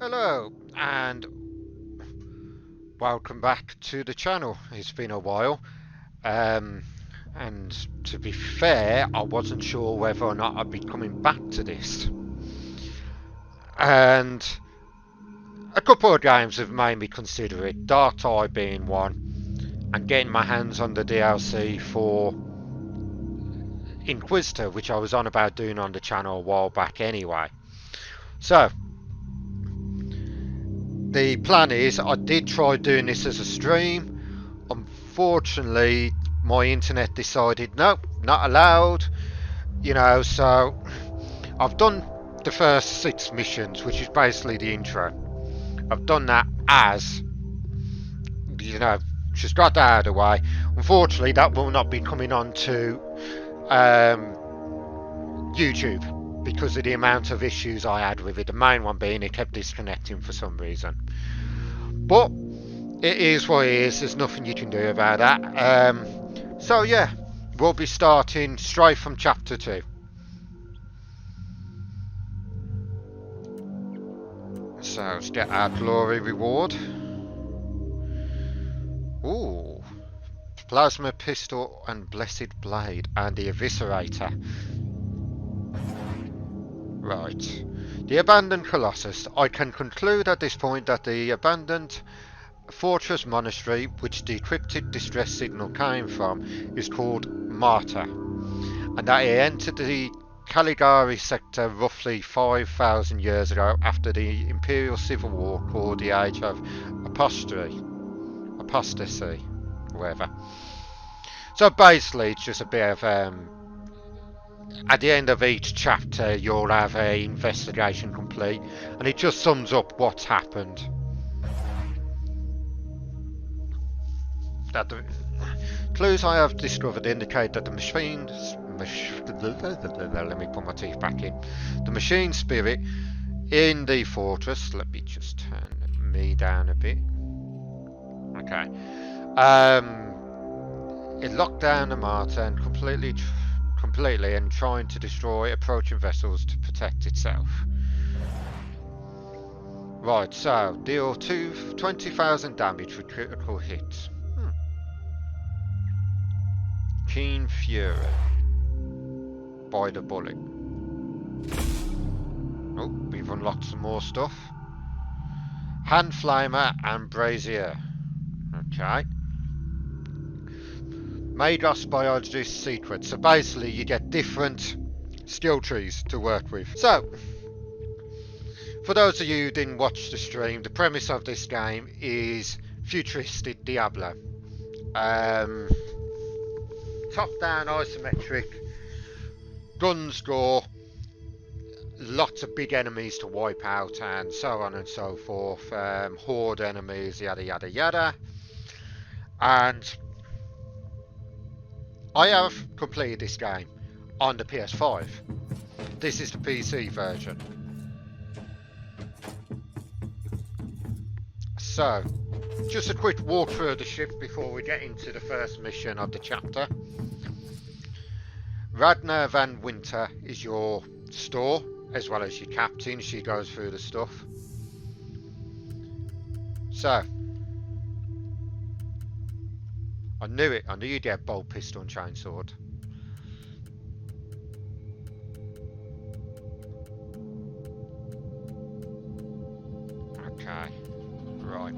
Hello and welcome back to the channel. It's been a while, um, and to be fair, I wasn't sure whether or not I'd be coming back to this. And a couple of games have made me consider it, Dark Eye being one, and getting my hands on the DLC for Inquisitor, which I was on about doing on the channel a while back anyway. So, the plan is, I did try doing this as a stream. Unfortunately, my internet decided nope, not allowed. So I've done the first 6 missions, which is basically the intro. I've done that as, just got that out of the way. Unfortunately, that will not be coming on to YouTube because of the amount of issues I had with it. The main one being it kept disconnecting for some reason. But it is what it is. There's nothing you can do about that. So yeah, we'll be starting straight from chapter 2. So let's get our glory reward. Ooh, plasma pistol and blessed blade and the eviscerator. Right. The abandoned Colossus. I can conclude at this point that the abandoned fortress monastery, which the decrypted distress signal came from, is called Martyr, and that it entered the Caligari sector roughly 5,000 years ago after the Imperial Civil War called the Age of Apostasy, whatever. So basically it's just a bit of at the end of each chapter you'll have an investigation complete, and it just sums up what's happened. That the clues I have discovered indicate that the let me put my teeth back in. The machine spirit in the fortress. Let me just turn me down a bit. Okay. It locked down the Martyr and completely and trying to destroy approaching vessels to protect itself. Right, so deal 20,000 damage with critical hits. Keen Fury by the bullet. Oh, we've unlocked some more stuff. Hand Flamer and Brazier. Okay. Magos biology secret. So basically you get different skill trees to work with. So, for those of you who didn't watch the stream, the premise of this game is futuristic Diablo. Top-down isometric, guns gore, lots of big enemies to wipe out, and so on and so forth. Horde enemies, yada yada yada. And I have completed this game on the PS5. This is the PC version. So, just a quick walk through the ship before we get into the first mission of the chapter. Radna Van Winter is your store, as well as your captain. She goes through the stuff. So, I knew it. I knew you'd get bolt pistol and chainsword. Okay, right.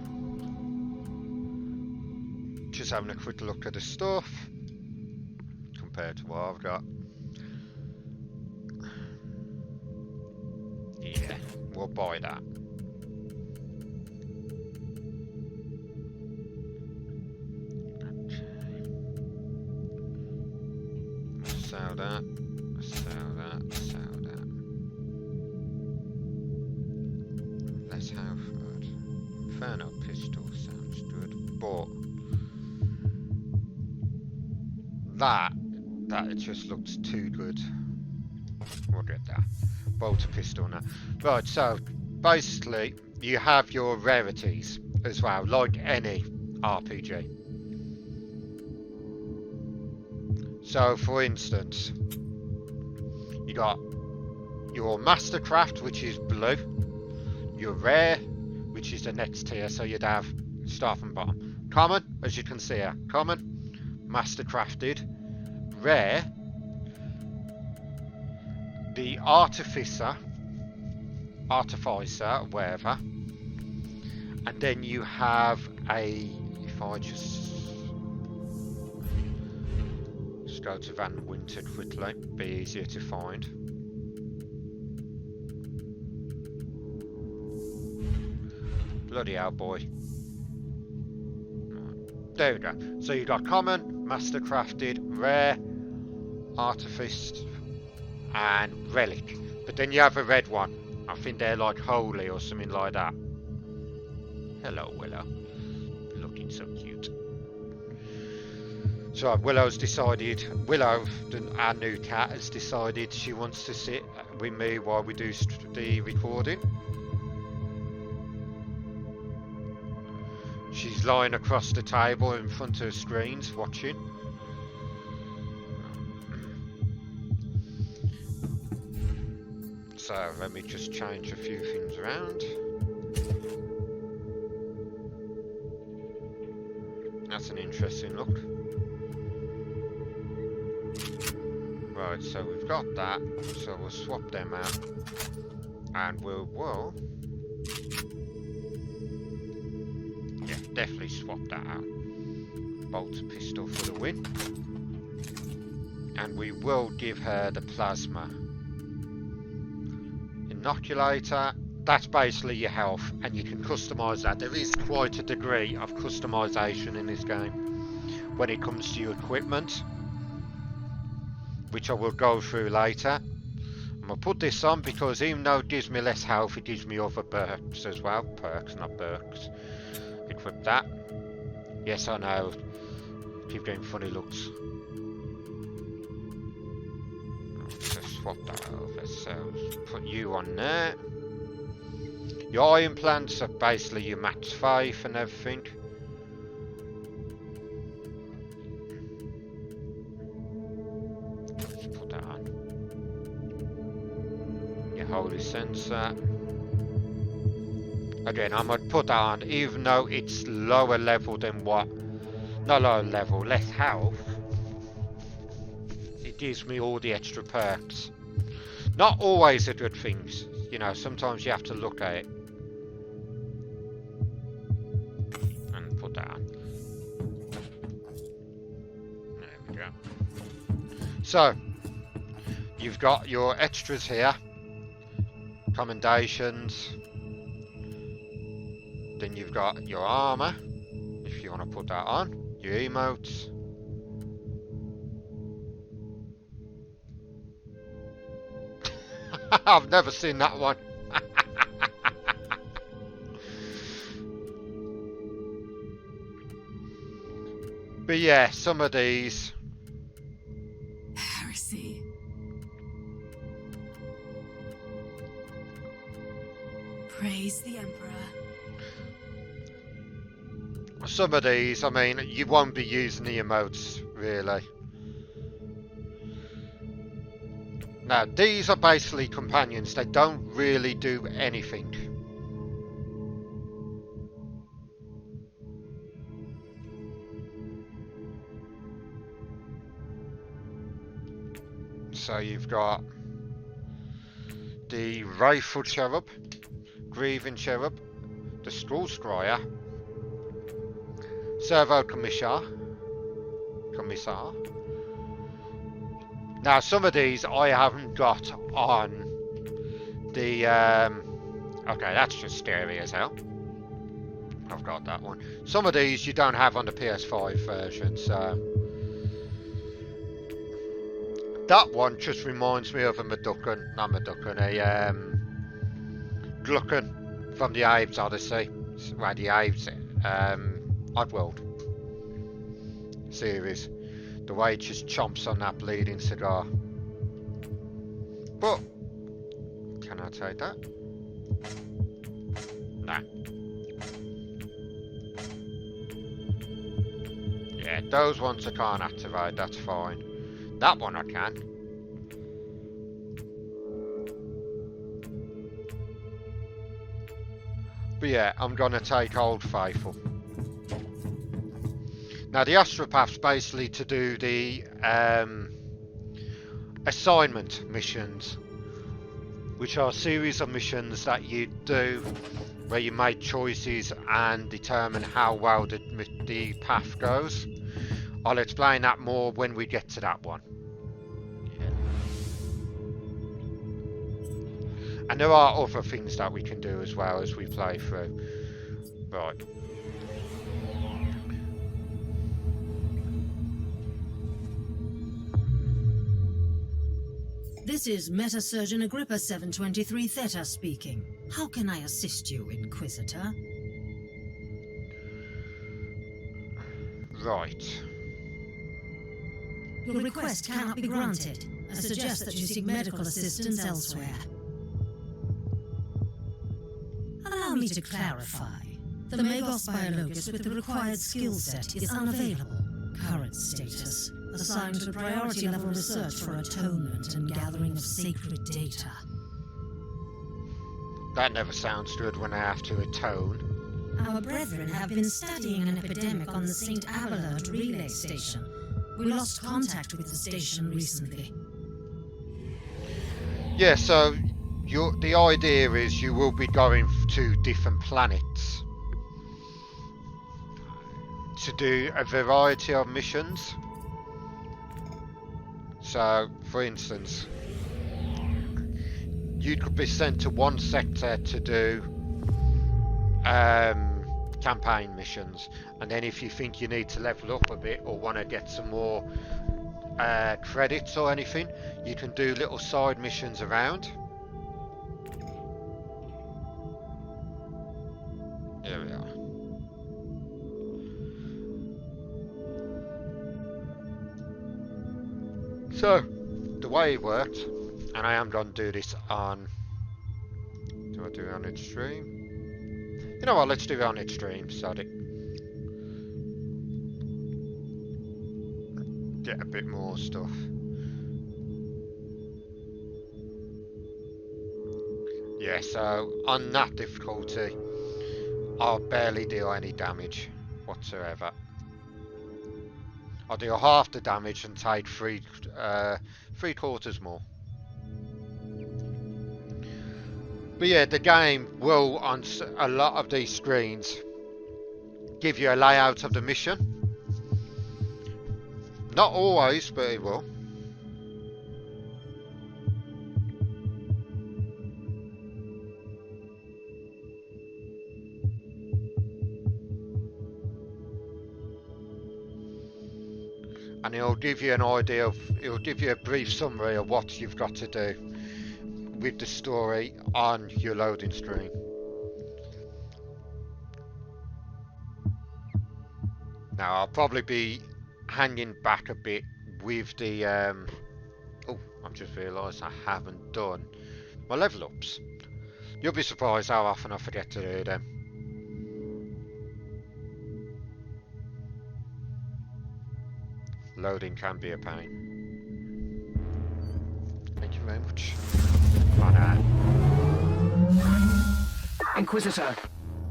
Just having a quick look at the stuff compared to what I've got. Yeah, we'll buy that. Sell that, sell that, sell that. Let's have that. Inferno pistol sounds good, but that just looks too good. We'll get that. Bolter pistol now. Right, so basically you have your rarities as well, like any RPG. So for instance, you got your Mastercraft, which is blue, your rare, which is the next tier, so you'd have start from bottom. Common, as you can see here, common, master crafted, rare, the artificer, wherever, and then you have a, if I just go to Van Winter quickly, be easier to find. Bloody hell, boy. There we go. So you got common, master crafted, rare, artifice, and relic. But then you have a red one. I think they're like holy or something like that. Hello, Willow. Looking so cute. So Willow's decided, our new cat, has decided she wants to sit with me while we do the recording. She's lying across the table in front of the screens watching. So let me just change a few things around. That's an interesting look. Right, so we've got that. So we'll swap them out. And we'll yeah, definitely swap that out. Bolt pistol for the win. And we will give her the plasma. Inoculator, that's basically your health, and you can customise that. There is quite a degree of customisation in this game when it comes to your equipment, which I will go through later. I'm going to put this on because even though it gives me less health, it gives me other perks as well. Perks, not perks. Equip that. Yes, I know. Keep getting funny looks. Let's swap that over. So put you on there. Your eye implants are basically your max faith and everything. Let's put that on. Your holy sensor. Again, I'm going to put that on, even though it's lower level than what... Not lower level, less health. It gives me all the extra perks. Not always a good thing, you know, sometimes you have to look at it. And put that on. There we go. So, you've got your extras here. Commendations. Then you've got your armor, if you want to put that on. Your emotes. I've never seen that one. But yeah, some of these. Heresy. Praise the Emperor. Some of these, I mean, you won't be using the emotes, really. Now, these are basically companions. They don't really do anything. So you've got the Wrathful Cherub, Grieving Cherub, the Skull Scryer, Servo Commissar. Now some of these I haven't got on the okay, that's just scary as hell. I've got that one. Some of these you don't have on the PS5 version, so that one just reminds me of a Glucken from the Abe's Odyssey. Well, the Abe's Oddworld series. The way it just chomps on that bleeding cigar. But can I take that? No. Yeah, those ones I can't activate, that's fine. That one I can. But yeah, I'm gonna take Old Faithful. Now the astropath's basically to do the assignment missions, which are a series of missions that you do where you make choices and determine how well the path goes. I'll explain that more when we get to that one. And there are other things that we can do as well as we play through. Right. This is Meta Surgeon Agrippa 723 Theta speaking. How can I assist you, Inquisitor? Right. Your request cannot be granted. I suggest that you seek medical assistance elsewhere. Allow me to clarify. The Magos biologist with the required skill set is unavailable. Current status: assigned to priority level research for atonement and gathering of sacred data. That never sounds good when I have to atone. Our brethren have been studying an epidemic on the St. Abelard relay station. We lost contact with the station recently. Yeah, so the idea is you will be going to different planets to do a variety of missions. So, for instance, you could be sent to one sector to do campaign missions, and then if you think you need to level up a bit or want to get some more credits or anything, you can do little side missions around. Here we are. So, the way it worked, and I am going to do this on... Do I do it on extreme? You know what, let's do it on extreme, sorry. Get a bit more stuff. Yeah, so on that difficulty, I'll barely do any damage whatsoever. I'll do half the damage and take three quarters more. But yeah, the game will, on a lot of these screens, give you a layout of the mission. Not always, but it will. And it'll give you an idea of, it'll give you a brief summary of what you've got to do with the story on your loading screen. Now I'll probably be hanging back a bit with the oh, I've just realised I haven't done my level ups. You'll be surprised how often I forget to do them. Loading can be a pain. Thank you very much. Inquisitor,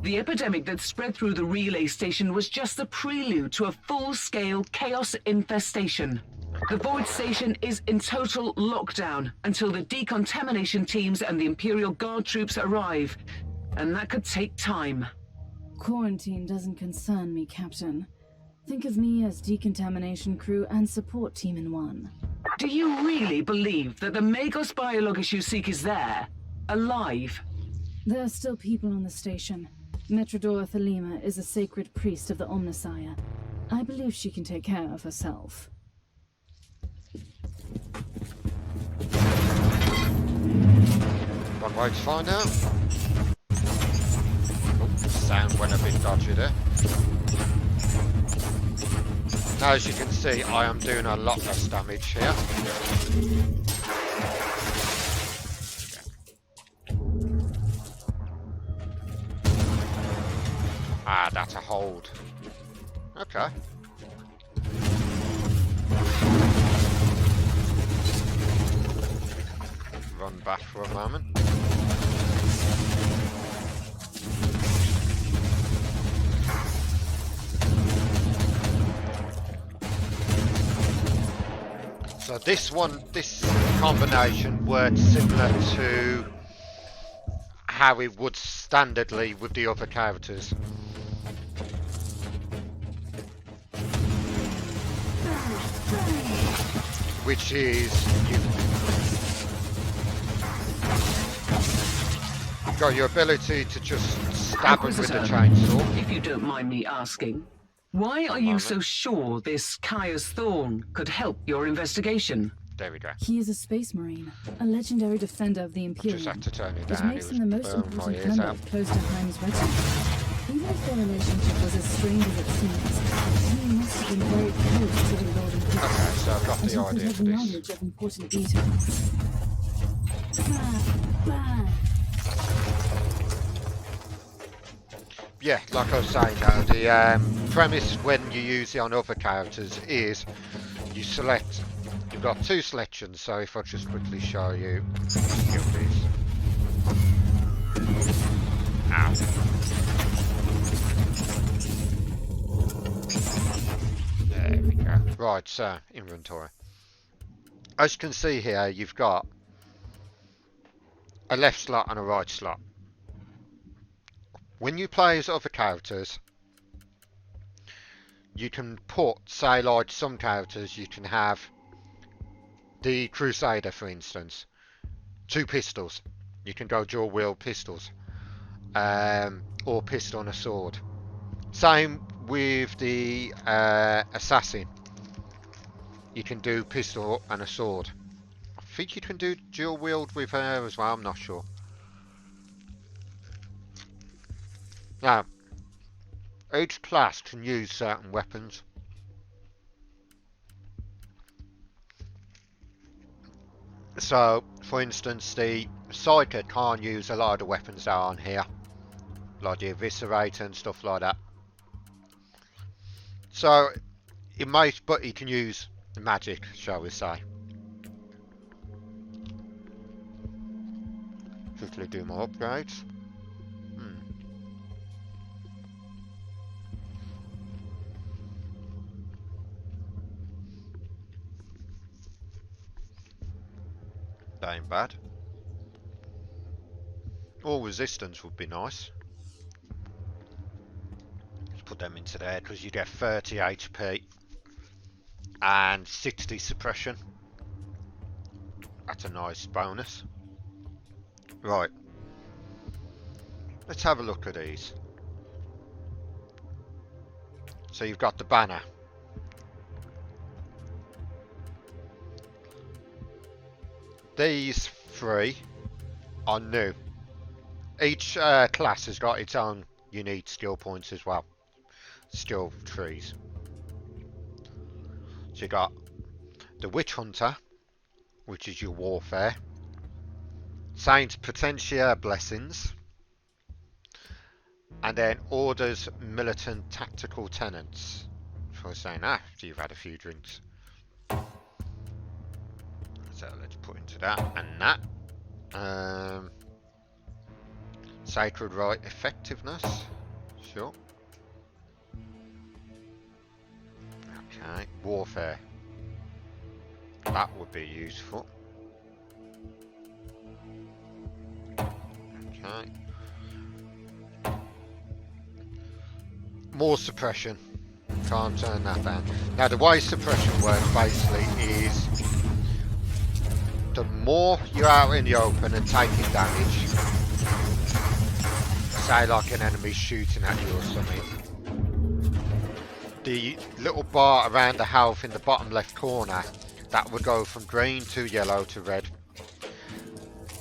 the epidemic that spread through the relay station was just the prelude to a full-scale chaos infestation. The Void Station is in total lockdown until the decontamination teams and the Imperial Guard troops arrive, and that could take time. Quarantine doesn't concern me, Captain. Think of me as decontamination crew and support team in one. Do you really believe that the Magos biologist you seek is there, alive? There are still people on the station. Metrodora Thelema is a sacred priest of the Omnissiah. I believe she can take care of herself. One way to find out. Oh, sound went a bit dodgy there. Now, as you can see, I am doing a lot less damage here. Ah, that's a hold. Okay. Run back for a moment. This combination works similar to how it would standardly with the other characters. Which is, you've got your ability to just stab them with the chainsaw. If you don't mind me asking, why are you so sure this Kaya's Thorn could help your investigation? There we go. He is a space marine, a legendary defender of the Imperium. Just had to turn it Which down. makes him the most important member of close to Heim's regiment. Even if their relationship was as strained as it seems, he must have been very close to the Lord Inquisitor. Okay, so I've got and the he could idea have for this. knowledge of important details. Yeah, like I was saying, the premise when you use it on other characters is you select. You've got two selections, so if I just quickly show you, Ow. There we go. Right, so inventory. As you can see here, you've got a left slot and a right slot. When you play as other characters, you can put, say like some characters, you can have the Crusader, for instance, 2 pistols. You can go dual wield pistols, or pistol and a sword. Same with the assassin. You can do pistol and a sword. I think you can do dual wield with her as well. I'm not sure. Now, each class can use certain weapons. So, for instance, the Psychic can't use a lot of the weapons that are on here, like the Eviscerator and stuff like that. So, but he can use magic, shall we say. Quickly do my upgrades. That ain't bad. All resistance would be nice. Let's put them into there because you get 30 HP and 60 suppression. That's a nice bonus. Right. Let's have a look at these. So you've got the banner. These 3 are new. Each class has got its own unique skill points as well. Skill trees. So you got the Witch Hunter, which is your warfare. Saint Potentia Blessings. And then Orders Militant Tactical Tenants. So I was saying after you've had a few drinks. So let's put into that and that. Sacred Rite Effectiveness. Sure. Okay. Warfare. That would be useful. Okay. More suppression. Can't turn that down. Now the way suppression works basically is the more you're out in the open and taking damage, say like an enemy shooting at you or something, the little bar around the health in the bottom left corner, that would go from green to yellow to red.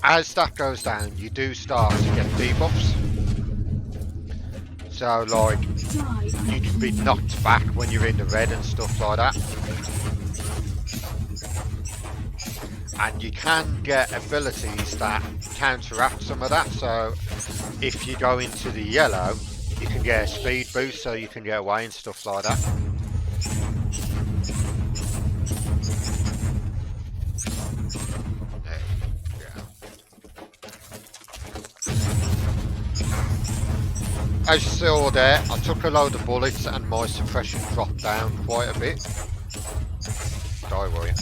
As that goes down, you do start to get debuffs. So like, you can be knocked back when you're in the red and stuff like that. And you can get abilities that counteract some of that. So if you go into the yellow, you can get a speed boost so you can get away and stuff like that. There we go. As you saw there, I took a load of bullets and my suppression dropped down quite a bit. Die warrior.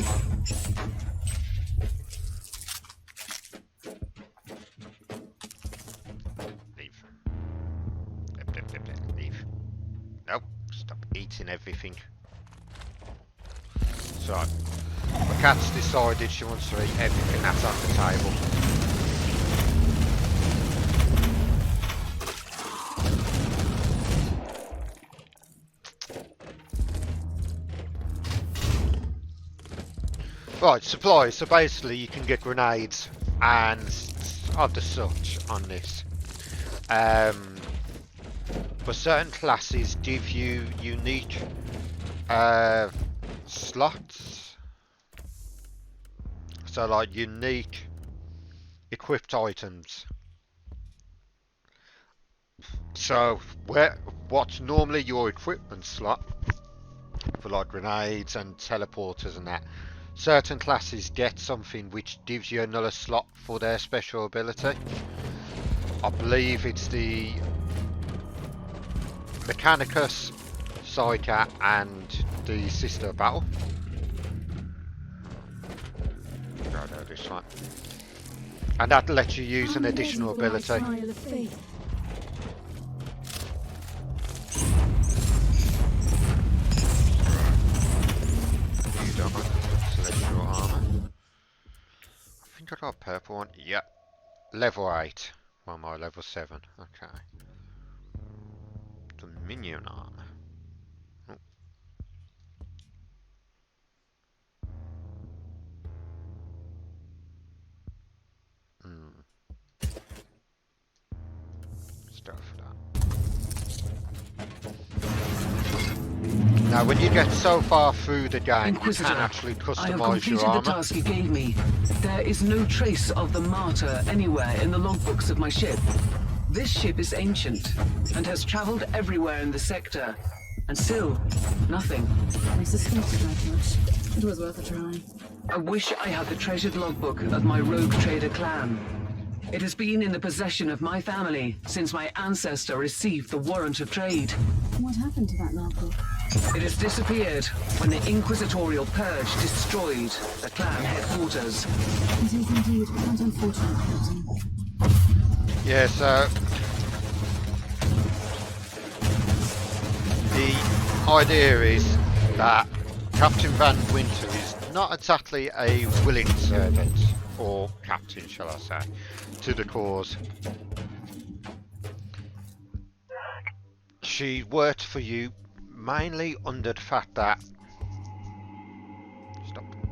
Leave. Leave. Nope. Stop eating everything. So, my cat's decided she wants to eat everything that's on the table. Right, supplies. So basically you can get grenades and other such on this. But certain classes give you unique slots. So like unique equipped items. So what's normally your equipment slot for like grenades and teleporters and that, certain classes get something which gives you another slot for their special ability. I believe it's the Mechanicus, Psyker and the Sister of Battle. Go there this one. And that lets you use an additional ability. Celestial armor. I think I got a purple one. Yep. Level 8. Well, my level 7. Okay. Dominion armor. Oh. Stuff for that. Now, when you get so far through the game, Inquisitor, you can actually I have customize your completed the armor. task you gave me. There is no trace of the martyr anywhere in the logbooks of my ship. This ship is ancient and has traveled everywhere in the sector. And still, nothing. I suspected that much. It was worth a try. I wish I had the treasured logbook of my rogue trader clan. It has been in the possession of my family since my ancestor received the warrant of trade. What happened to that logbook? It has disappeared when the Inquisitorial Purge destroyed the clan headquarters. It is indeed quite unfortunate, Captain. Yeah, so the idea is that Captain Van Winter is not exactly a willing servant, or captain shall I say, to the cause. She worked for you mainly under the fact that... Stop it.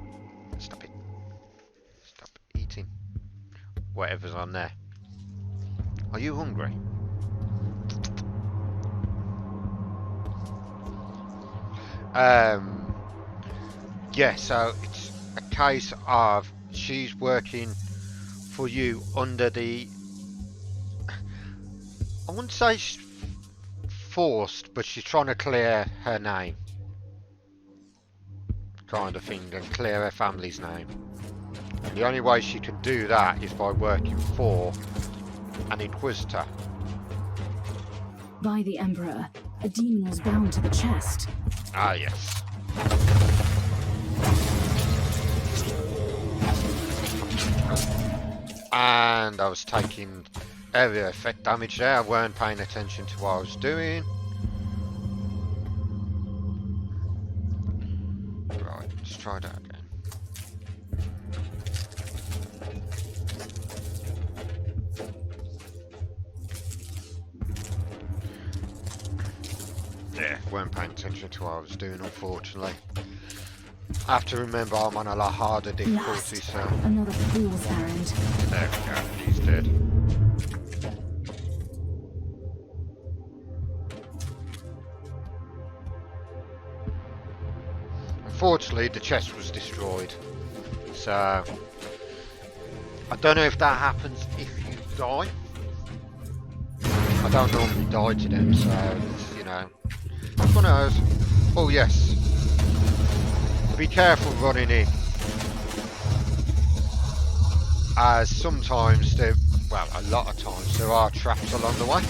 Stop eating whatever's on there. Are you hungry? Yeah, so it's a case of she's working for you under the... I wouldn't say forced, but she's trying to clear her name. Kind of thing, and clear her family's name. And the only way she can do that is by working for an Inquisitor. By the Emperor, a demon was bound to the chest. Ah, yes. And I was taking area effect damage there. I weren't paying attention to what I was doing. Right, let's try that again. Yeah, weren't paying attention to what I was doing, unfortunately. I have to remember I'm on a lot harder difficulty, so... Another fool's errand. There we go, he's dead. Unfortunately, the chest was destroyed. So... I don't know if that happens if you die. I don't normally die to them, so, it's, you know... It's one of those. Oh yes. Be careful running in. As sometimes there, well, a lot of times there are traps along the way.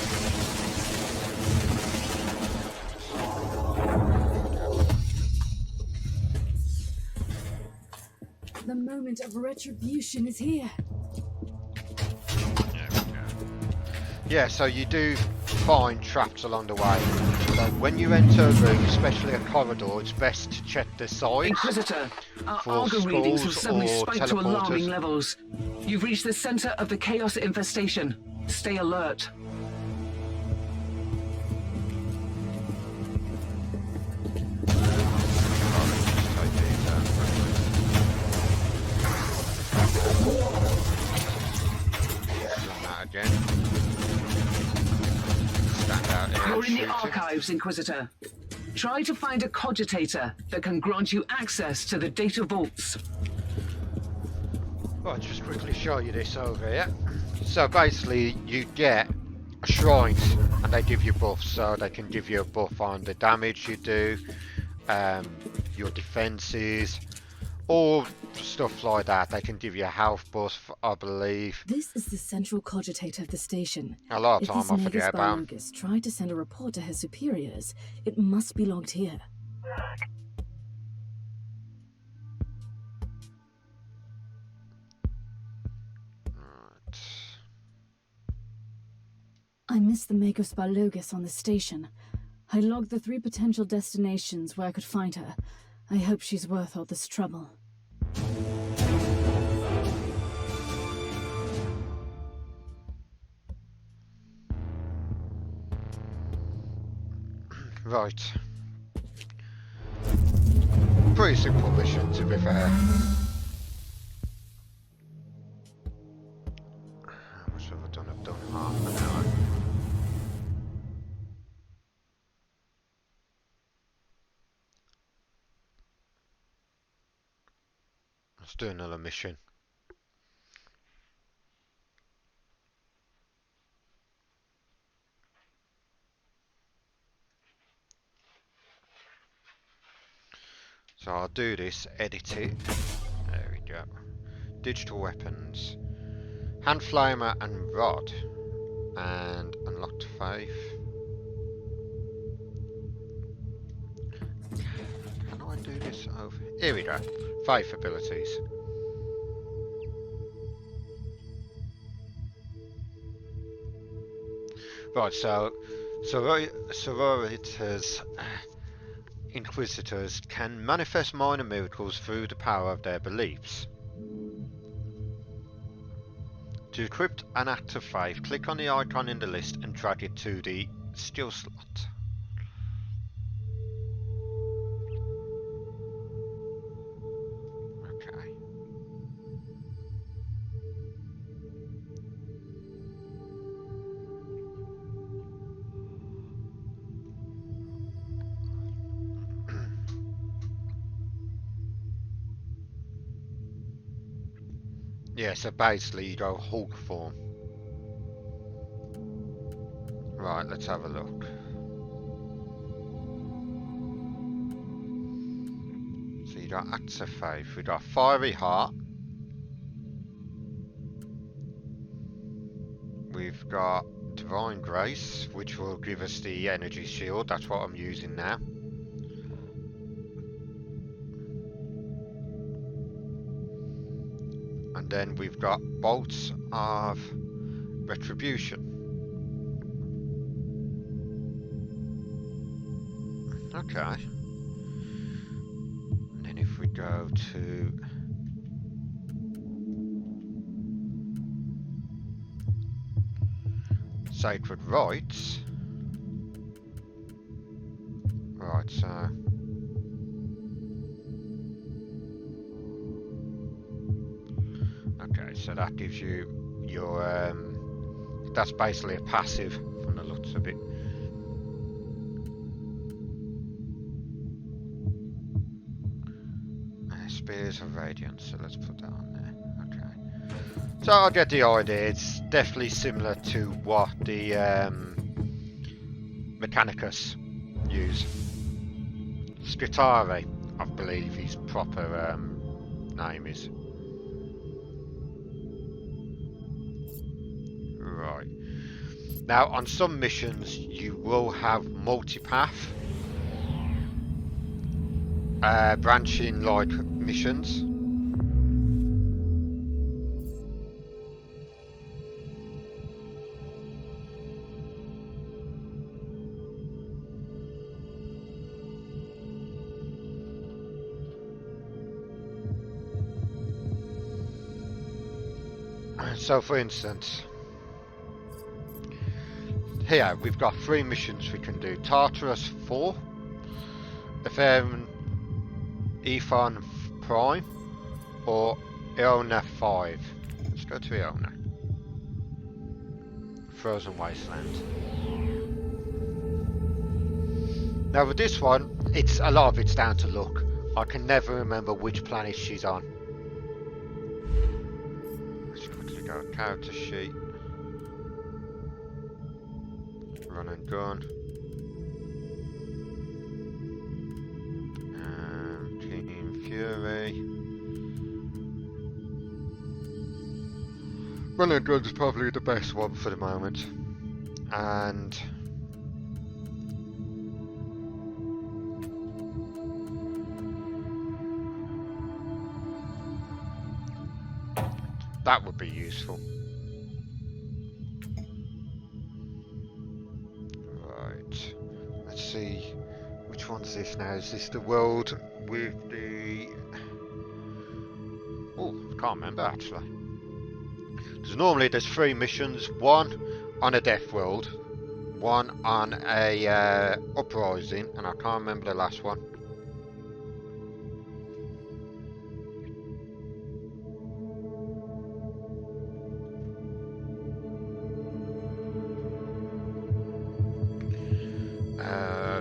moment of retribution is here. There we go. Yeah, so you do find traps along the way. So when you enter a room, especially a corridor, it's best to check the sides. Inquisitor, our For Argo readings have skulls suddenly or spiked to teleporters. alarming levels. You've reached the center of the Chaos infestation. Stay alert. Again. Stand out here You're and in the shoot it. archives, Inquisitor. Try to find a cogitator that can grant you access to the data vaults. I'll just quickly show you this over here. So basically you get shrines and they give you buffs, so they can give you a buff on the damage you do, your defenses, all stuff like that. They can give you a health buff, I believe. This is the central cogitator of the station. A lot of If time this I forget Magos about. Biologus tried to send a report to his superiors, it must be logged here. Right. I missed the Magos Biologus on the station. I logged the 3 potential destinations where I could find her. I hope she's worth all this trouble. Right. Pretty simple mission, to be fair. How much have I done? I've done half an hour. Let's do another mission. So I'll do this, edit it. There we go. Digital weapons. Hand flamer and rod. And unlocked faith. Can I do this over? Here we go. Faith abilities. Right, so sororitas, Inquisitors can manifest minor miracles through the power of their beliefs. To equip an act of faith, click on the icon in the list and drag it to the skill slot. Okay. Yeah, so basically you go Hulk form. Right, let's have a look. So you got acts of faith, we got fiery heart. We've got divine grace, which will give us the energy shield. That's what I'm using now. And then we've got bolts of retribution. Okay. And then if we go to sacred rites. Right, so okay, so that gives you your that's basically a passive from the looks of it. Spears of Radiance, so let's put that on there. Okay. So I get the idea, it's definitely similar to what the Mechanicus use. Scritare, I believe his proper name is. Right. Now on some missions you will have multipath. Branching like missions. So for instance, here we've got 3 missions we can do. Tartarus 4, Ethon Prime, or Iona 5. Let's go to Iona. Frozen Wasteland. Now with this one, it's a lot of it's down to luck. I can never remember which planet she's on. Let's quickly go character sheet. Run and gun. Team Fury. Run and gun's probably the best one for the moment. And that would be useful. Right. Let's see. Which one's this now? Is this the world with the... Oh, I can't remember actually. Normally there's 3 missions. One on a death world. One on a uprising. And I can't remember the last one.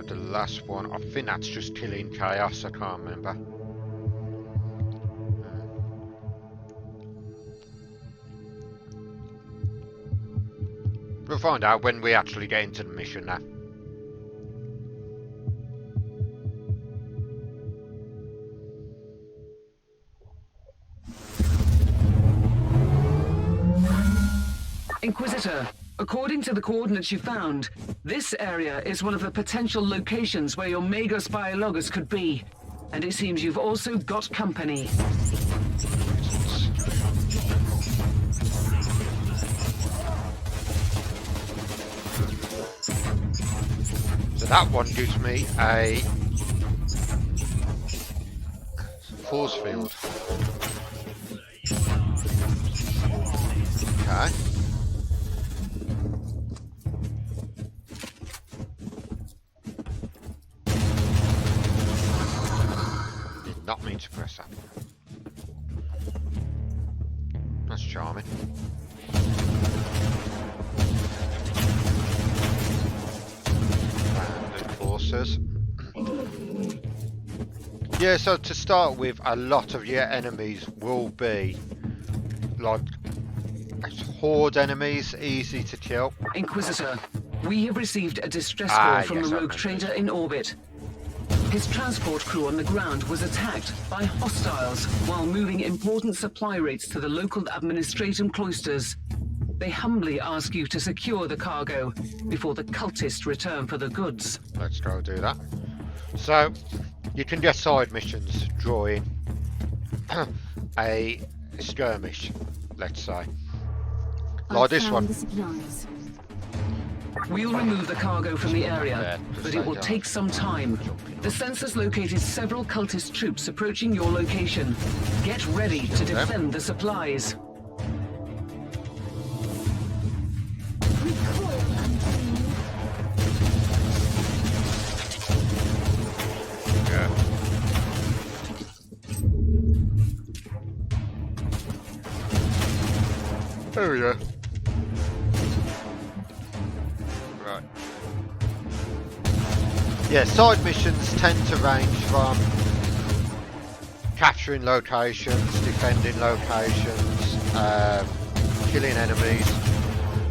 The last one, I think that's just killing chaos, I can't remember. We'll find out when we actually get into the mission now. Inquisitor, according to the coordinates you found, this area is one of the potential locations where your Magos biologus could be. And it seems you've also got company. So that one gives me a force field. Okay. Did not mean to press that. That's charming. Forces. Yeah, so to start with, a lot of your enemies will be like horde enemies, easy to kill. Inquisitor, we have received a distress call from yes, a rogue trader in orbit. His transport crew on the ground was attacked by hostiles while moving important supply rates to the local administratum cloisters. They humbly ask you to secure the cargo before the cultists return for the goods. Let's go do that. So, you can get side missions drawing a skirmish, let's say. Like this one. We'll remove the cargo from the area, but it will take some time. The census located several cultist troops approaching your location. Get ready to defend the supplies. There we go. Right. Yeah, side missions tend to range from capturing locations, defending locations, killing enemies.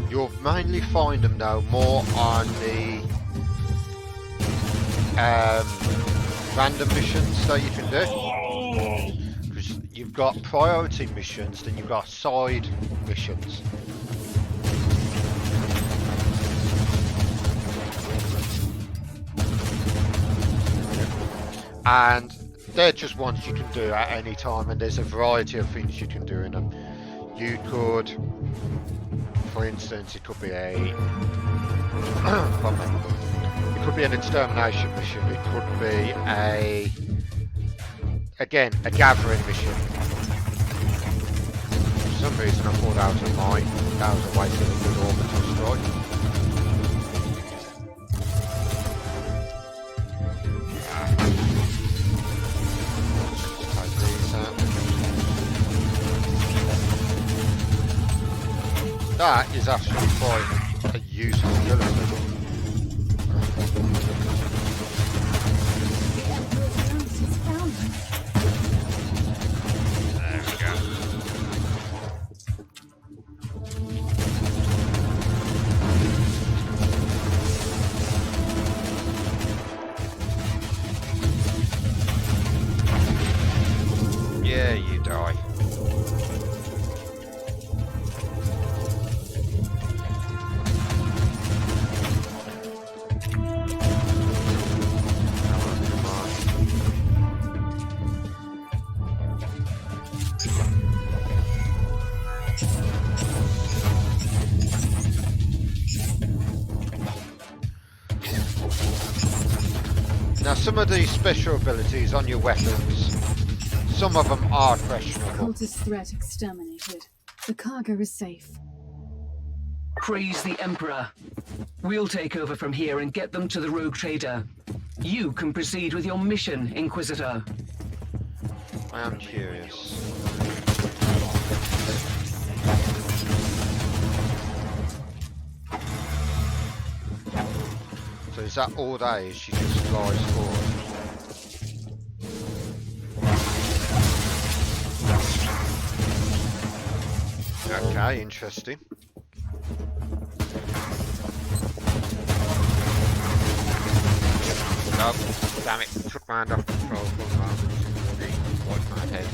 You'll mainly find them though more on the random missions that you can do. Because you've got priority missions, then you've got side missions. And they're just ones you can do at any time, and there's a variety of things you can do in them. You could, for instance, it could be a it could be an extermination mission, it could be a again a gathering mission. some reason I thought that was a mine. That was a waste of a good orbital strike. Take these out. That is actually quite a useful ability. Yeah, you die. Come on. Now, some of these special abilities on your weapons, some of them are questionable. Cultist threat exterminated. The cargo is safe. Praise the Emperor. We'll take over from here and get them to the rogue trader. You can proceed with your mission, Inquisitor. I am curious. So is that all that is? She just flies forward. Okay, interesting. Oh, damn it, took my hand off control for the moment. Wiped my head.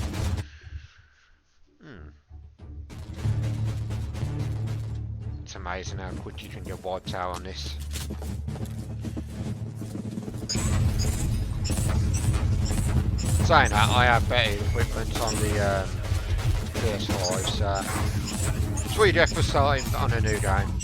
It's amazing how quick you can get wiped out on this. Saying that, I have better equipment on the PS5, so sweet death for starting on a new game.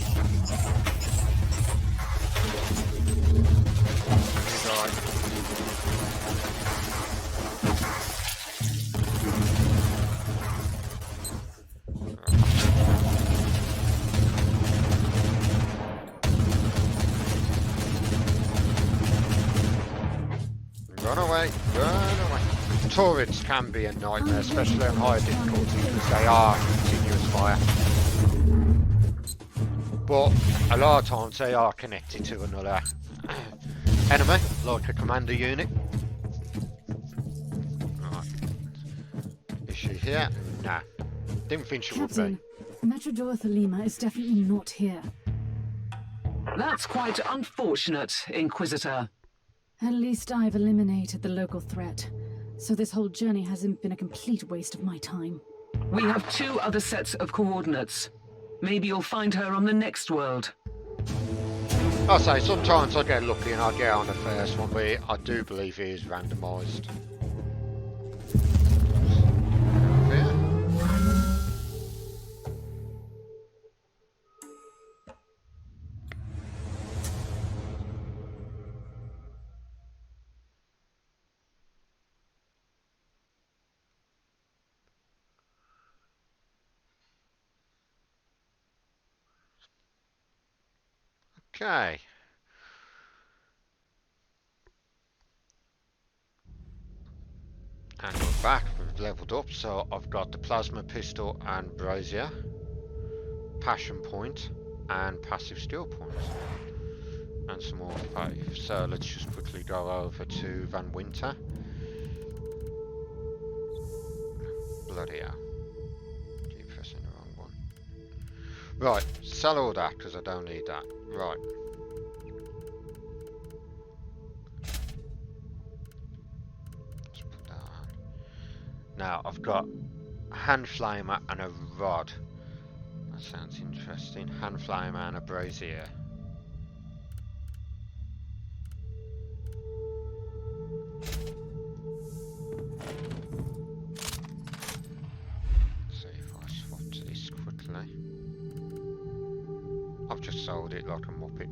Run away, run away. Turrets can be a nightmare, especially on higher difficulty, because they are continuous fire. But a lot of times they are connected to another enemy, like a commander unit. Right. Is she here? Nah. Didn't think she would be. Captain, Metrodor Thelema is definitely not here. That's quite unfortunate, Inquisitor. At least I've eliminated the local threat, so this whole journey hasn't been a complete waste of my time. We have 2 other sets of coordinates. Maybe you'll find her on the next world. I'll say, sometimes I get lucky and I get on the first one, but I do believe it is randomised. Okay. And we're back, we've leveled up, so I've got the plasma pistol and brazier, passion point, and passive skill points, and some more faith. So let's just quickly go over to Van Winter. Bloody hell. Keep pressing the wrong one. Right, sell all that because I don't need that. Right. Let's put that on. Now I've got a hand flamer and a rod. That sounds interesting. Hand flamer and a brazier. Let's see if I swap to this quickly. I've just sold it like a muppet.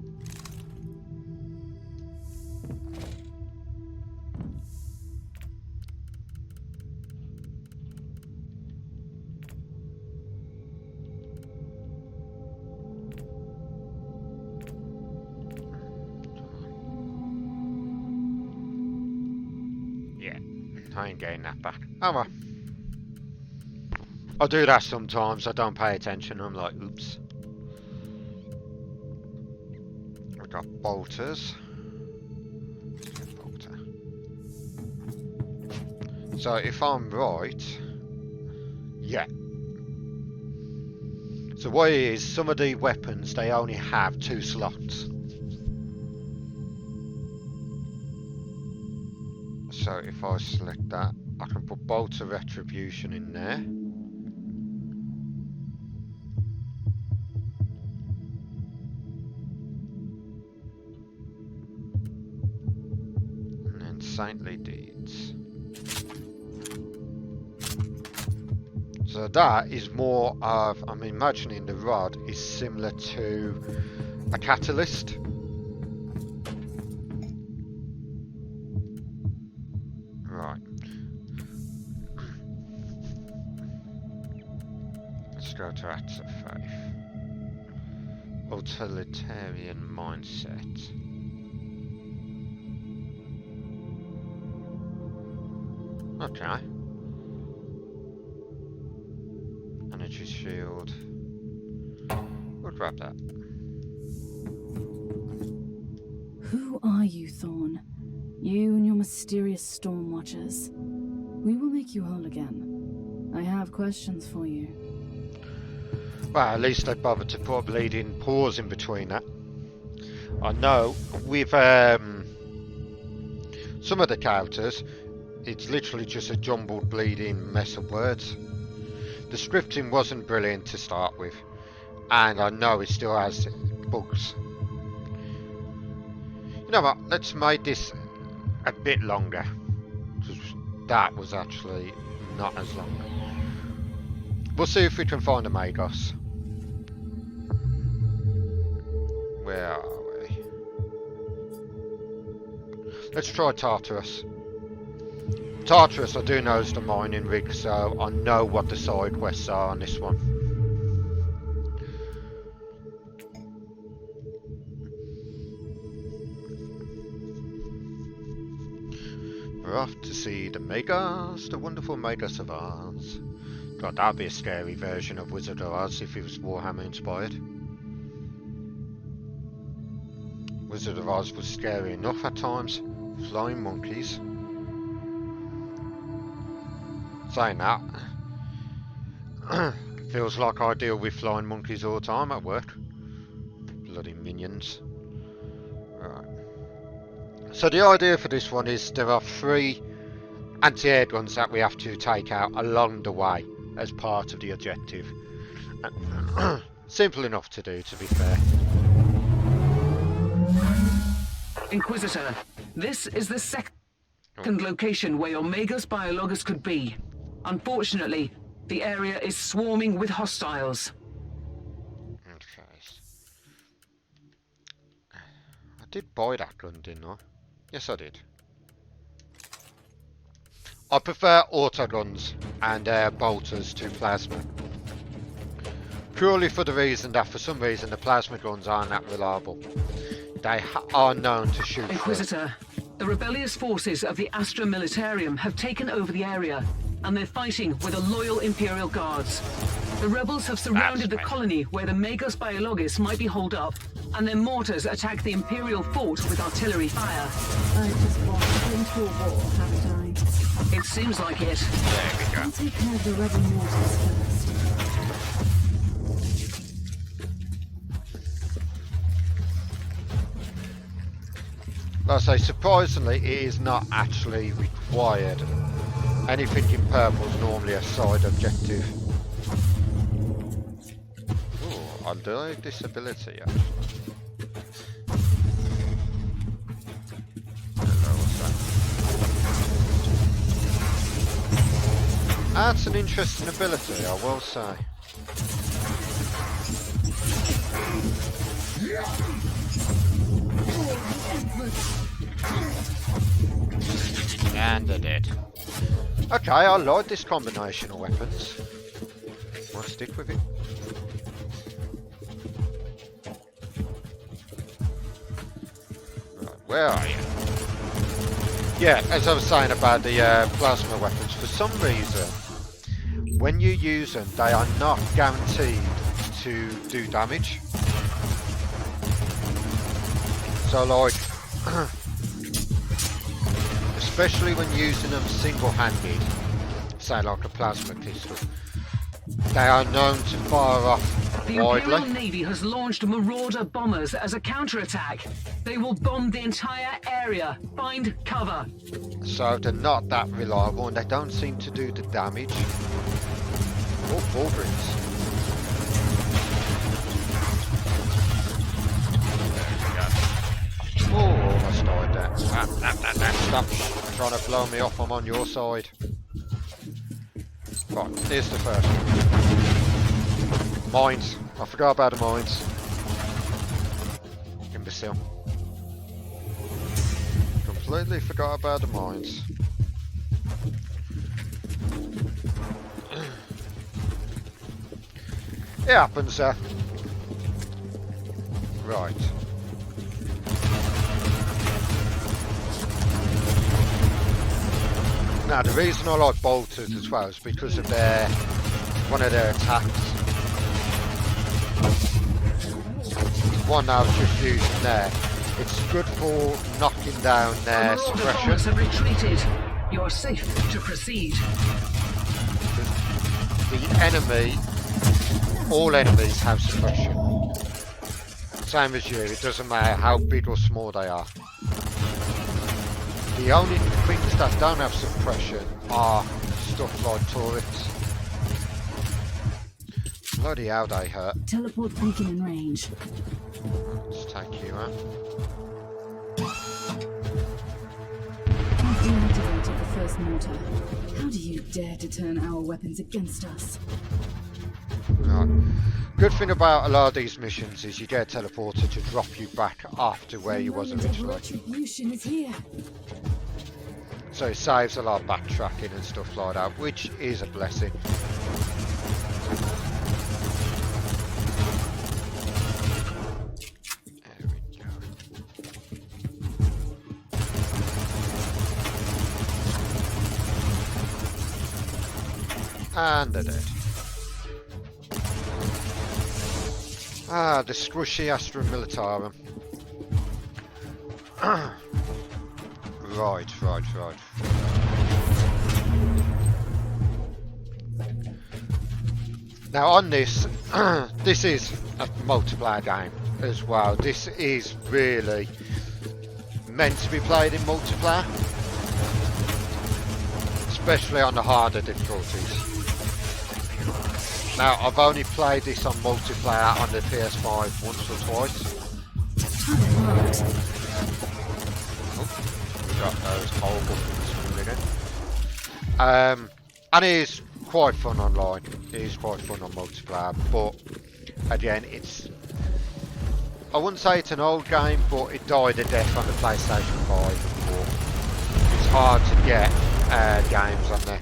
I ain't getting that back. Oh well. I do that sometimes, I don't pay attention, I'm like, oops. We've got bolters. Bolter. So if I'm right, yeah. So what it is, some of the weapons, they only have 2 slots. So if I select that, I can put bolter retribution in there. Saintly deeds. So that is more of, I'm imagining the rod is similar to a catalyst. Right. Let's go to Acts of Faith. Utilitarian mindset. Okay. Energy shield. We'll grab that. Who are you, Thorn? You and your mysterious storm watchers. We will make you whole again. I have questions for you. Well, at least they bothered to put a bleeding pause in between that. I know with some of the characters, it's literally just a jumbled bleeding mess of words. The scripting wasn't brilliant to start with, and I know it still has bugs. You know what, let's make this a bit longer. That was actually not as long. We'll see if we can find a Magos. Where are we? Let's try Tartarus. Tartarus, I do know is the mining rig, so I know what the side quests are on this one. We're off to see the Magos, the wonderful Magos of Oz. God, that'd be a scary version of Wizard of Oz if it was Warhammer inspired. Wizard of Oz was scary enough at times. Flying monkeys. Saying that, feels like I deal with flying monkeys all the time at work. Bloody minions. Right. So the idea for this one is there are 3 anti-air guns that we have to take out along the way as part of the objective. Simple enough to do, to be fair. Inquisitor, this is the second location where your Magos Biologus could be. Unfortunately, the area is swarming with hostiles. Okay. I did buy that gun, didn't I? Yes, I did. I prefer auto guns and bolters to plasma. Purely for the reason that for some reason the plasma guns aren't that reliable. They are known to shoot Inquisitor, the rebellious forces of the Astra Militarium have taken over the area, and they're fighting with the loyal Imperial Guards. The rebels have surrounded the colony where the Magos Biologis might be holed up, and their mortars attack the Imperial fort with artillery fire. I just walked into a war, haven't I? It seems like it. There we go. I'll take care of the rebel mortars first. Like I say, surprisingly, it is not actually required. Anything in purple is normally a side objective. Ooh, I like this ability actually. Hello, what's that? That's an interesting ability, I will say. And I did. Okay, I like this combination of weapons. I'll stick with it. Right, where are you? Yeah, as I was saying about the plasma weapons, for some reason, when you use them, they are not guaranteed to do damage. So like, especially when using them single-handed, say like a plasma pistol, they are known to fire off The widely. Imperial Navy has launched Marauder bombers as a counterattack. They will bomb the entire area. Find cover. So they're not that reliable and they don't seem to do the damage. Oh, Baldrins. Oh, almost died there. Stop trying to blow me off, I'm on your side. Right, here's the first one. Mines. I forgot about the mines. Imbecile. Completely forgot about the mines. It happens, right. Now the reason I like bolters as well is because of one of their attacks. One I was just using there. It's good for knocking down their suppression. Bombers have retreated. You're safe to proceed. The enemy, all enemies have suppression. Same as you, it doesn't matter how big or small they are. The only things that don't have suppression are stuff like turrets. Bloody hell, they hurt. Teleport beacon in range. Let's take you out. I've deactivated the first mortar. How do you dare to turn our weapons against us? Right. Good thing about a lot of these missions is you get a teleporter to drop you back after where you was originally. Retribution is here. So it saves a lot of backtracking and stuff like that, which is a blessing. There we go. And they're dead. Ah, the squishy Astra Militarum. Right. Now on this, this is a multiplayer game as well. This is really meant to be played in multiplayer, especially on the harder difficulties. Now I've only played this on multiplayer on the PS5 once or twice. Got those horrible things again. And it is quite fun online. It is quite fun on multiplayer, but again, I wouldn't say it's an old game, but it died a death on the PlayStation 5 and 4. It's hard to get games on there.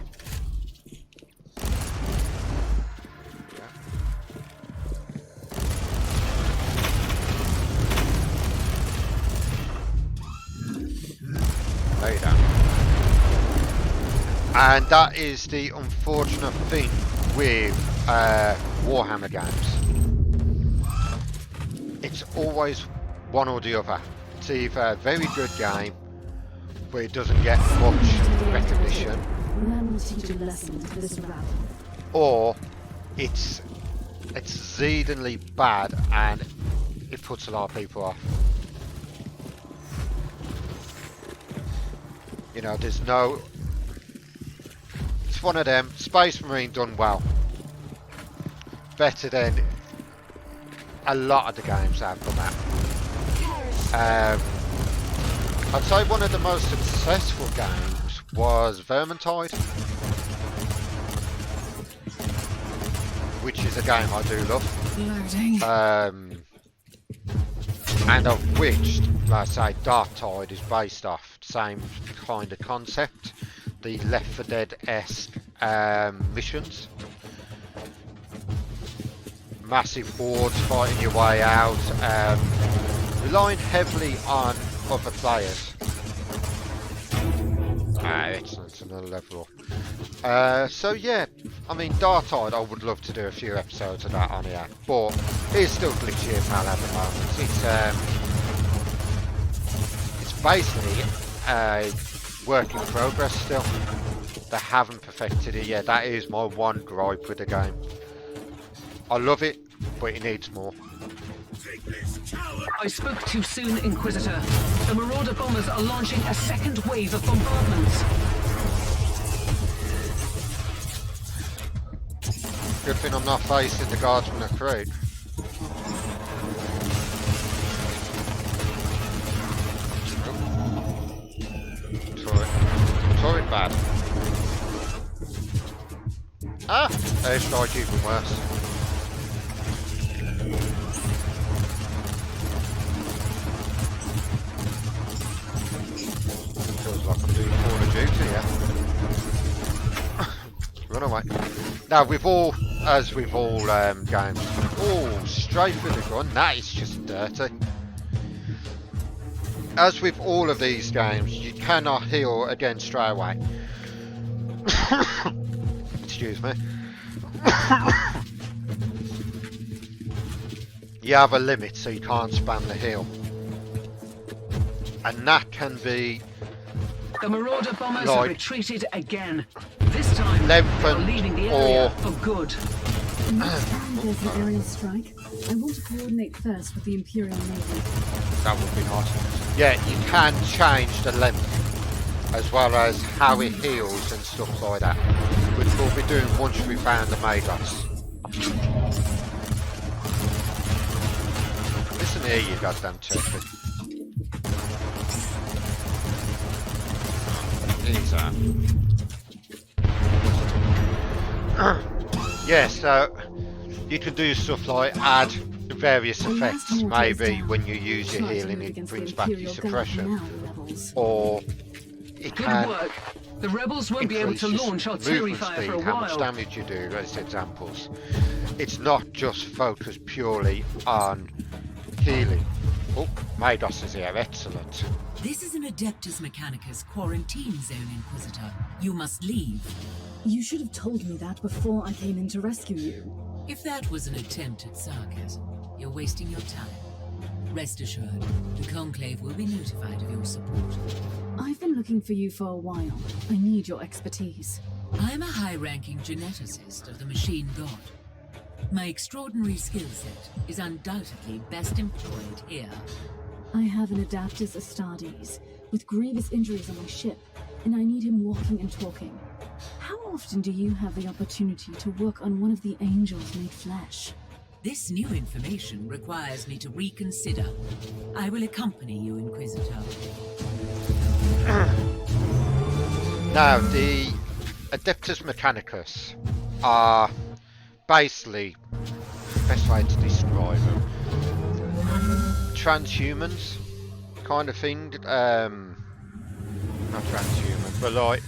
There you go. And that is the unfortunate thing with Warhammer games. It's always one or the other. It's either a very good game, but it doesn't get much recognition, or it's exceedingly bad and it puts a lot of people off. You know, there's no... It's one of them. Space Marine done well. Better than a lot of the games that have come out. I'd say one of the most successful games was Vermintide, which is a game I do love. And of which, like I say, Dark Tide is based off the same kind of concept, the Left 4 Dead-esque missions. Massive hordes fighting your way out, relying heavily on other players. Ah, excellent, another level up. So yeah, I mean, Dark Tide, I would love to do a few episodes of that on here, but it's still glitchy as hell at the moment. It's basically a work in progress still. They haven't perfected it yet. That is my one gripe with the game. I love it, but it needs more. I spoke too soon, Inquisitor. The Marauder bombers are launching a second wave of bombardments. Good thing I'm not facing the guardsman of Crete. Turret bad. Ah! Airstrike even worse. Feels like I'm doing Call of Duty, yeah. Run away. Now, as with all games, oh, straight for the gun, that is just dirty. As with all of these games, you cannot heal again straight away. Excuse me. You have a limit, so you can't spam the heal. And that can be... The Marauder bombers have retreated again. This time, they're leaving the area for good. Next time there's an aerial strike, I want to coordinate first with the Imperial Navy. That would be nice. Yeah, you can change the length, as well as how it heals and stuff like that, which we'll be doing once we found the Magos. Listen here, you goddamn turkey. Yeah, so you can do stuff like add various effects. Maybe when you use your healing, it brings back your suppression, or it can. Good work. The rebels won't be able to launch artillery fire for a how much while. damage you do as examples. It's not just focused purely on healing. Oh, Magos is here, excellent. This is an Adeptus Mechanicus quarantine zone, Inquisitor. You must leave. You should have told me that before I came in to rescue you. If that was an attempt at sarcasm, you're wasting your time. Rest assured, the Conclave will be notified of your support. I've been looking for you for a while. I need your expertise. I'm a high-ranking geneticist of the Machine God. My extraordinary skill set is undoubtedly best employed here. I have an Adaptus Astartes with grievous injuries on my ship, and I need him walking and talking. How often do you have the opportunity to work on one of the angels made flesh? This new information requires me to reconsider. I will accompany you, Inquisitor. Now, the Adeptus Mechanicus are basically, best way to describe them, transhumans kind of thing. Not transhuman, but like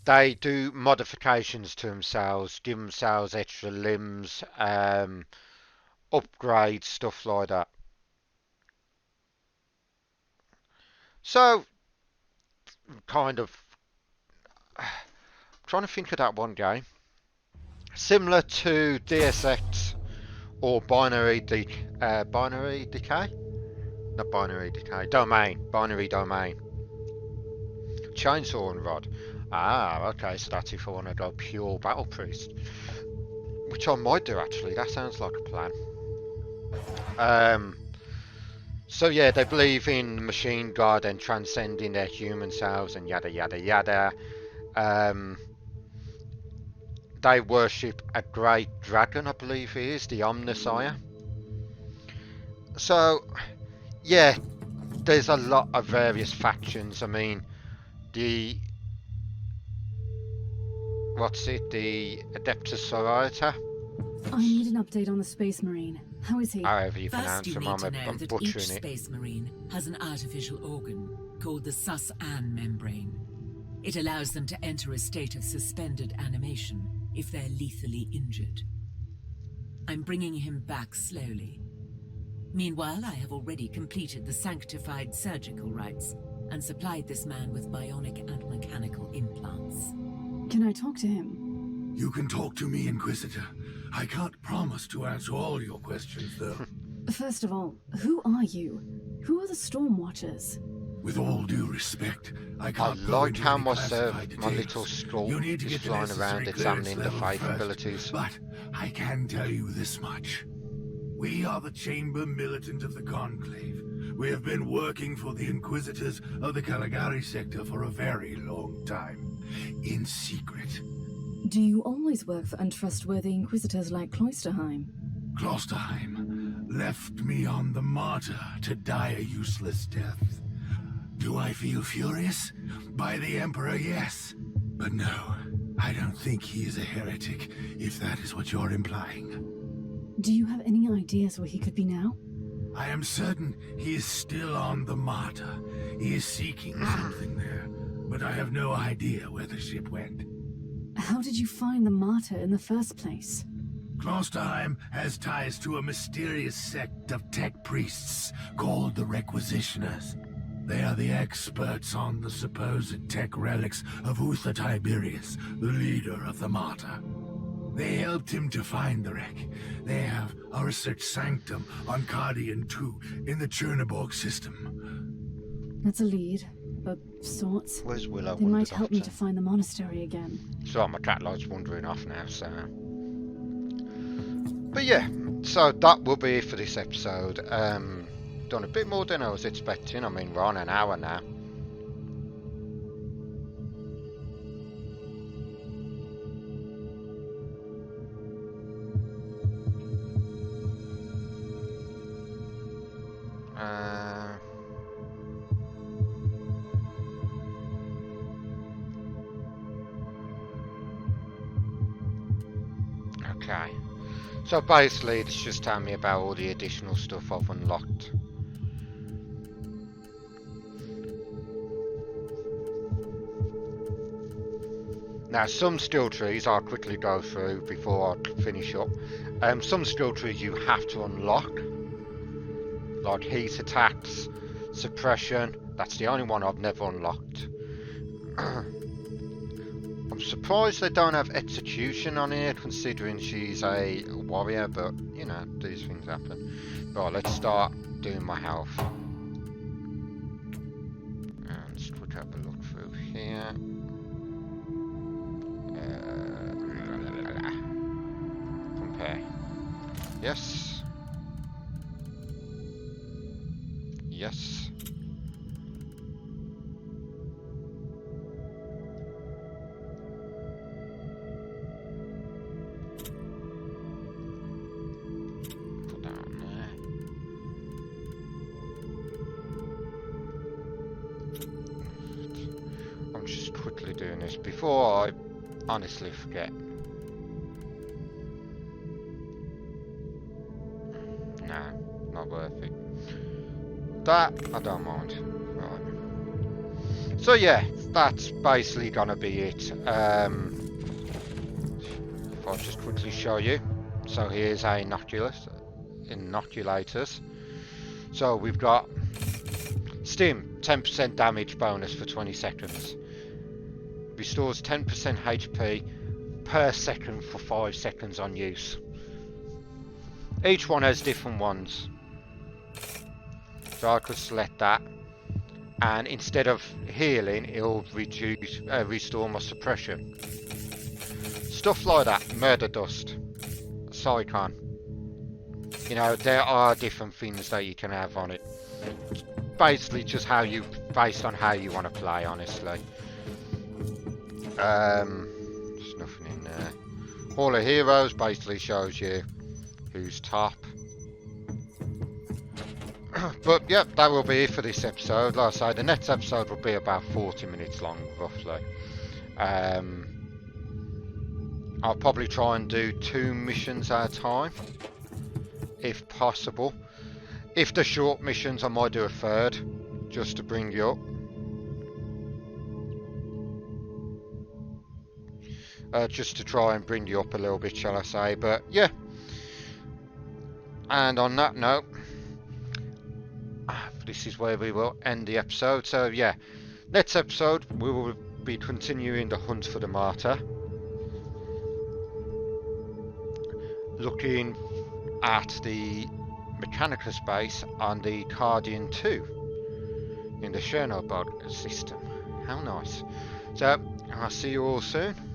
they do modifications to themselves, give themselves extra limbs, upgrades, stuff like that. So, kind of trying to think of that one game. Similar to Deus Ex or Binary Decay? Not Binary Decay. Binary Domain. Chainsaw and Rod. Ah, okay, so that's if I want to go pure Battle Priest. Which I might do, actually. That sounds like a plan. So yeah, they believe in Machine God and transcending their human selves and yada yada yada. They worship a great dragon, I believe he is, the Omnissiah. So, yeah, there's a lot of various factions. I mean, the Adeptus Sororita? I need an update on the Space Marine. How is he? However you First, pronounce you him, need to I'm know that each butchering it. Space Marine has an artificial organ called the Sus-An membrane. It allows them to enter a state of suspended animation if they're lethally injured. I'm bringing him back slowly. Meanwhile, I have already completed the sanctified surgical rites. and supplied this man with bionic and mechanical implants. Can I talk to him? You can talk to me, Inquisitor. I can't promise to answer all your questions, though. First of all, who are you? Who are the Storm Watchers? With all due respect, I I can't go like into how any my classified details. little skull You need to is get the flying necessary around clearance examining the level faith first. abilities. But I can tell you this much. We are the Chamber Militant of the Conclave. We have been working for the Inquisitors of the Caligari sector for a very long time. In secret. Do you always work for untrustworthy Inquisitors like Cloisterheim? Klosterheim left me on the martyr to die a useless death. Do I feel furious? By the Emperor, yes. But no, I don't think he is a heretic, if that is what you're implying. Do you have any ideas where he could be now? I am certain he is still on the martyr. He is seeking something there, but I have no idea where the ship went. How did you find the martyr in the first place? Klosterheim has ties to a mysterious sect of tech priests called the Requisitioners. They are the experts on the supposed tech relics of Uther Tiberius, the leader of the martyr. They helped him to find the wreck. They have a research sanctum on Cardian 2 in the Cherniborg system. That's a lead, of sorts. Where's Willow? They might wandered help off me to? to find the monastery again. So my cat light's wandering off now, so... But yeah, so that will be it for this episode. Done a bit more than I was expecting. I mean, we're on an hour now. Okay. So basically, it's just telling me about all the additional stuff I've unlocked. Now, some skill trees I'll quickly go through before I finish up. Some skill trees you have to unlock, like heat attacks, suppression. That's the only one I've never unlocked. I'm surprised they don't have execution on here, considering she's a warrior, but you know, these things happen. Right, let's start doing my health. And let's quick have a look through here. Compare. Yes. Yes. Put that on there. I'm just quickly doing this before I honestly forget. Nah, not worth it. That I don't mind. Right. So yeah, that's basically gonna be it. If I'll just quickly show you. So here's our inoculators. So we've got Stim, 10% damage bonus for 20 seconds. Restores 10% HP per second for 5 seconds on use. Each one has different ones. So I could select that. And instead of healing, it'll reduce, restore my suppression. Stuff like that. Murder Dust. Psychon. You know, there are different things that you can have on it. It's basically just how you, based on how you want to play, honestly. There's nothing in there. Hall of Heroes basically shows you who's top. But yep, that will be it for this episode. Like I say, the next episode will be about 40 minutes long, roughly. I'll probably try and do 2 missions at a time, if possible. If they're short missions, I might do a 3rd, just to bring you up. Just to try and bring you up a little bit, shall I say. But yeah. And on that note, this is where we will end the episode. So yeah, next episode we will be continuing the hunt for the martyr, looking at the mechanical space on the Guardian 2 in the Chernobyl system. How nice. So I'll see you all soon.